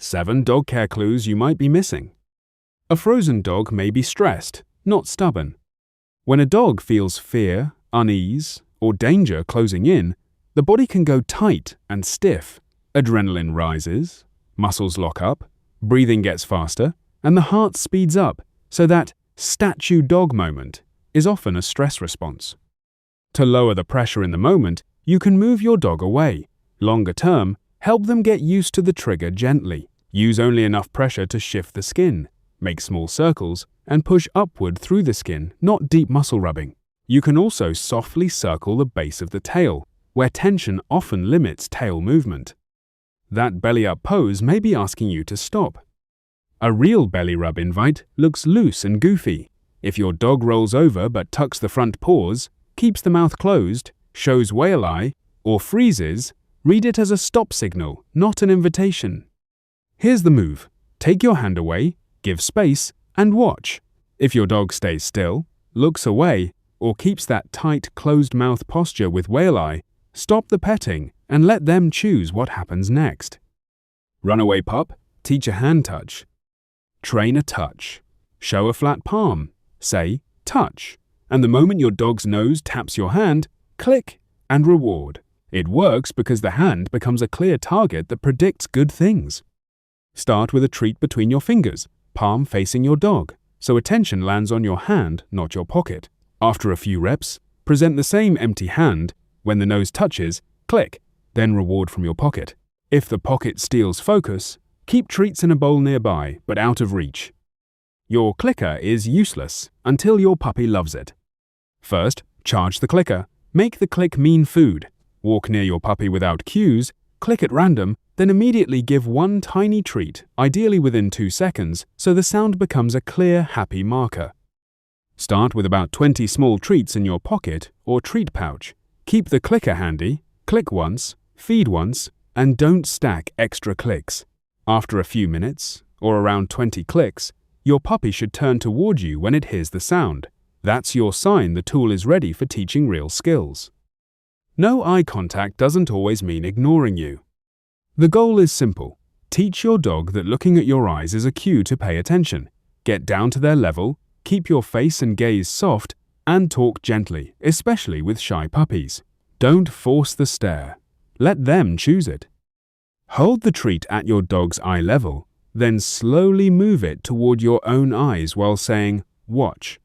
7 dog care clues you might be missing. A frozen dog may be stressed, not stubborn. When a dog feels fear, unease, or danger closing in, the body can go tight and stiff. Adrenaline rises, muscles lock up, breathing gets faster, and the heart speeds up, so that statue dog moment is often a stress response. To lower the pressure in the moment, you can move your dog away. Longer term, help them get used to the trigger gently. Use only enough pressure to shift the skin. Make small circles and push upward through the skin, not deep muscle rubbing. You can also softly circle the base of the tail, where tension often limits tail movement. That belly-up pose may be asking you to stop. A real belly rub invite looks loose and goofy. If your dog rolls over but tucks the front paws, keeps the mouth closed, shows whale eye, or freezes, read it as a stop signal, not an invitation. Here's the move. Take your hand away, give space, and watch. If your dog stays still, looks away, or keeps that tight, closed-mouth posture with whale eye, stop the petting and let them choose what happens next. Runaway pup, teach a hand touch. Train a touch. Show a flat palm. Say, touch. And the moment your dog's nose taps your hand, click and reward. It works because the hand becomes a clear target that predicts good things. Start with a treat between your fingers, palm facing your dog, so attention lands on your hand, not your pocket. After a few reps, present the same empty hand. When the nose touches, click, then reward from your pocket. If the pocket steals focus, keep treats in a bowl nearby, but out of reach. Your clicker is useless until your puppy loves it. First, charge the clicker. Make the click mean food. Walk near your puppy without cues, click at random, then immediately give one tiny treat, ideally within 2 seconds, so the sound becomes a clear, happy marker. Start with about 20 small treats in your pocket or treat pouch. Keep the clicker handy, click once, feed once, and don't stack extra clicks. After a few minutes, or around 20 clicks, your puppy should turn toward you when it hears the sound. That's your sign the tool is ready for teaching real skills. No eye contact doesn't always mean ignoring you. The goal is simple. Teach your dog that looking at your eyes is a cue to pay attention. Get down to their level, keep your face and gaze soft, and talk gently, especially with shy puppies. Don't force the stare. Let them choose it. Hold the treat at your dog's eye level, then slowly move it toward your own eyes while saying, watch.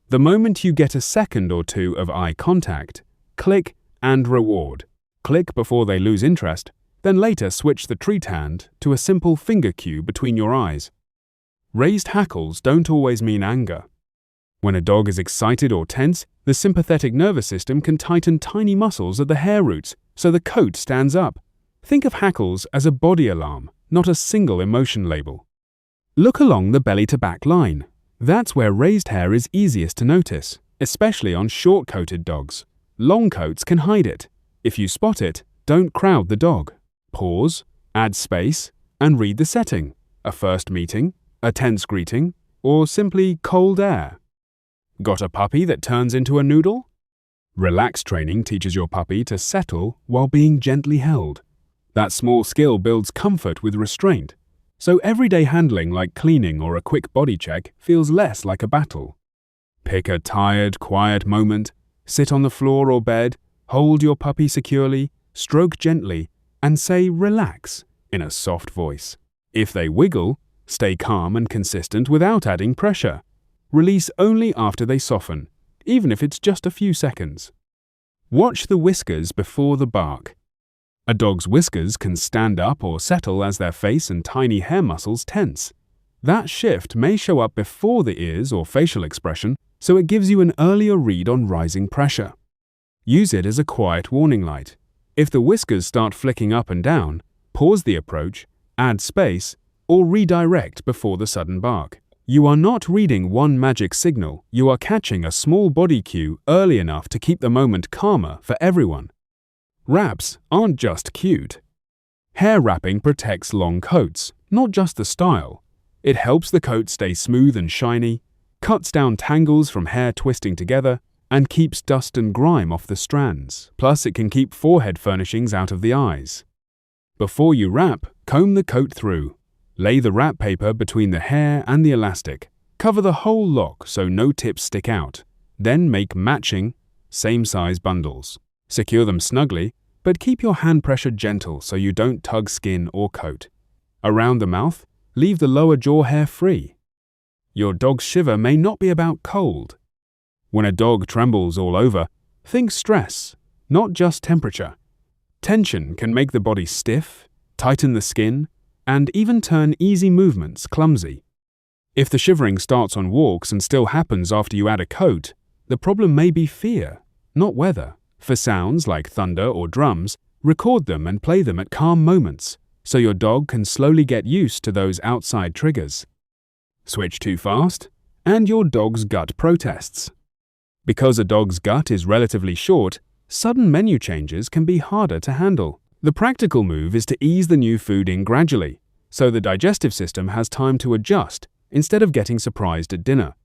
The moment you get a second or two of eye contact, click and reward. Click before they lose interest, then later switch the treat hand to a simple finger cue between your eyes. Raised hackles don't always mean anger. When a dog is excited or tense, the sympathetic nervous system can tighten tiny muscles at the hair roots so the coat stands up. Think of hackles as a body alarm, not a single emotion label. Look along the belly-to-back line. That's where raised hair is easiest to notice, especially on short-coated dogs. Long coats can hide it. If you spot it, don't crowd the dog. Pause, add space, and read the setting. A first meeting, a tense greeting, or simply cold air. Got a puppy that turns into a noodle? Relax training teaches your puppy to settle while being gently held. That small skill builds comfort with restraint, so everyday handling like cleaning or a quick body check feels less like a battle. Pick a tired, quiet moment, sit on the floor or bed, hold your puppy securely, stroke gently, and say relax in a soft voice. If they wiggle, stay calm and consistent without adding pressure. Release only after they soften, even if it's just a few seconds. Watch the whiskers before the bark. A dog's whiskers can stand up or settle as their face and tiny hair muscles tense. That shift may show up before the ears or facial expression, so it gives you an earlier read on rising pressure. Use it as a quiet warning light. If the whiskers start flicking up and down, pause the approach, add space, or redirect before the sudden bark. You are not reading one magic signal, you are catching a small body cue early enough to keep the moment calmer for everyone. Wraps aren't just cute. Hair wrapping protects long coats, not just the style. It helps the coat stay smooth and shiny, cuts down tangles from hair twisting together, and keeps dust and grime off the strands. Plus, it can keep forehead furnishings out of the eyes. Before you wrap, comb the coat through. Lay the wrap paper between the hair and the elastic. Cover the whole lock so no tips stick out. Then make matching, same-size bundles. Secure them snugly, but keep your hand pressure gentle so you don't tug skin or coat. Around the mouth, leave the lower jaw hair free. Your dog's shiver may not be about cold. When a dog trembles all over, think stress, not just temperature. Tension can make the body stiff, tighten the skin, and even turn easy movements clumsy. If the shivering starts on walks and still happens after you add a coat, the problem may be fear, not weather. For sounds like thunder or drums, record them and play them at calm moments, so your dog can slowly get used to those outside triggers. Switch too fast, and your dog's gut protests. Because a dog's gut is relatively short, sudden menu changes can be harder to handle. The practical move is to ease the new food in gradually, so the digestive system has time to adjust instead of getting surprised at dinner.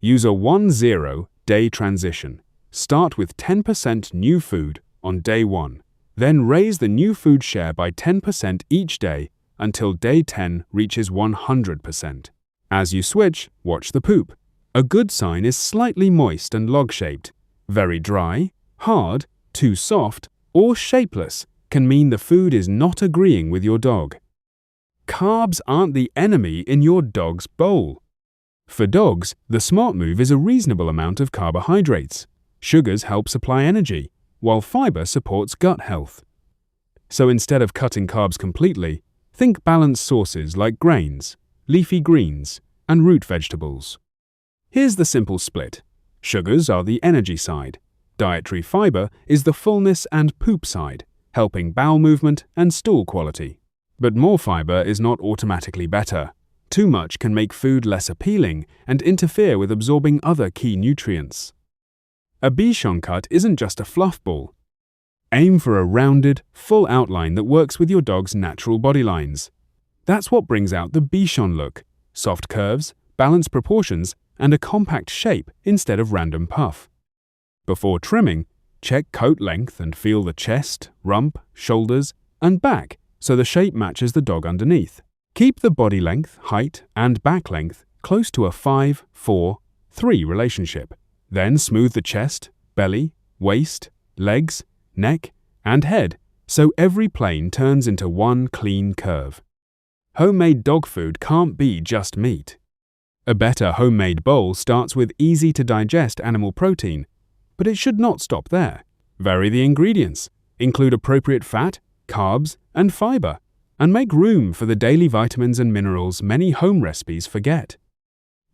Use a 1-0-day transition. Start with 10% new food on day 1, then raise the new food share by 10% each day until day 10 reaches 100%. As you switch, watch the poop. A good sign is slightly moist and log-shaped. Very dry, hard, too soft, or shapeless can mean the food is not agreeing with your dog. Carbs aren't the enemy in your dog's bowl. For dogs, the smart move is a reasonable amount of carbohydrates. Sugars help supply energy, while fiber supports gut health. So instead of cutting carbs completely, think balanced sources like grains, leafy greens, and root vegetables. Here's the simple split. Sugars are the energy side. Dietary fiber is the fullness and poop side, helping bowel movement and stool quality. But more fiber is not automatically better. Too much can make food less appealing and interfere with absorbing other key nutrients. A Bichon cut isn't just a fluff ball. Aim for a rounded, full outline that works with your dog's natural body lines. That's what brings out the Bichon look: soft curves, balanced proportions, and a compact shape instead of random puff. Before trimming, check coat length and feel the chest, rump, shoulders, and back so the shape matches the dog underneath. Keep the body length, height, and back length close to a 5-4-3 relationship. Then smooth the chest, belly, waist, legs, neck, and head so every plane turns into one clean curve. Homemade dog food can't be just meat. A better homemade bowl starts with easy-to-digest animal protein, but it should not stop there. Vary the ingredients, include appropriate fat, carbs, and fiber, and make room for the daily vitamins and minerals many home recipes forget.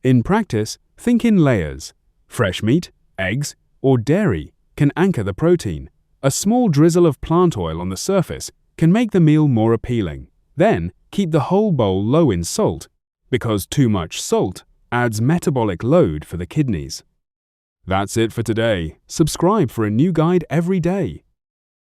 In practice, think in layers. Fresh meat, eggs, or dairy can anchor the protein. A small drizzle of plant oil on the surface can make the meal more appealing. Then, keep the whole bowl low in salt, because too much salt adds metabolic load for the kidneys. That's it for today. Subscribe for a new guide every day.